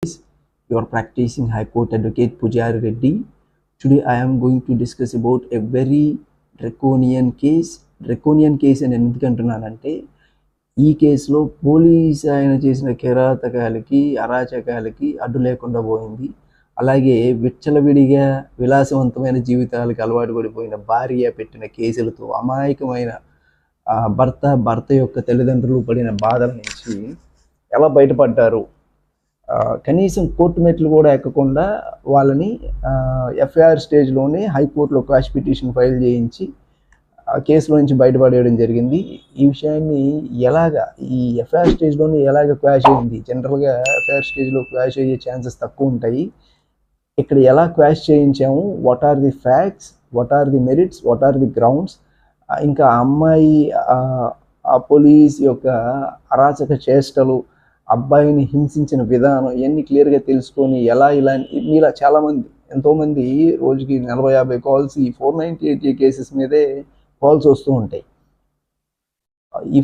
You are practicing High Court Advocate Pujari Reddy. Today I am going to discuss about a very draconian case. Draconian case అని ఎందుకంటున్నానంటే ఈ కేసులో police ఆయన చేసిన కిరాతకాలకి అరాచకాలకి అడ్డు లేకుండా పోయింది. అలాగే విచ్చలవిడిగా విలాసవంతమైన జీవితాలకు అలవాటు పడిపోయిన భార్య పెట్టిన కేసులతో అమాయకమైన భర్త యొక్క తల్లిదండ్రులు పడిన బాధల నుంచి ఎలా బయటపడ్డారు, కనీసం కోర్టు మెట్లు కూడా ఎక్కకుండా వాళ్ళని ఎఫ్ఐఆర్ స్టేజ్లోనే హైకోర్టులో క్వాష్ పిటిషన్ ఫైల్ చేయించి కేసులో నుంచి బయటపడేయడం జరిగింది. ఈ విషయాన్ని ఈ ఎఫ్ఐఆర్ స్టేజ్లోనే ఎలాగ క్వాష్ అయింది? జనరల్గా ఎఫ్ఐఆర్ స్టేజ్లో క్వాష్ అయ్యే ఛాన్సెస్ తక్కువ ఉంటాయి. ఇక్కడ ఎలా క్వాష్ చేయించాము, what are the facts, what are the merits, what are the grounds, ఇంకా అమ్మాయి ఆ పోలీస్ యొక్క అరాచక చేష్టలు, అబ్బాయిని హింసించిన విధానం ఇవన్నీ క్లియర్గా తెలుసుకొని మీలా చాలామంది ఎంతోమంది రోజుకి 40-50 కాల్స్ ఈ 498 కేసెస్ మీదే కాల్స్ వస్తూ ఉంటాయి. ఈ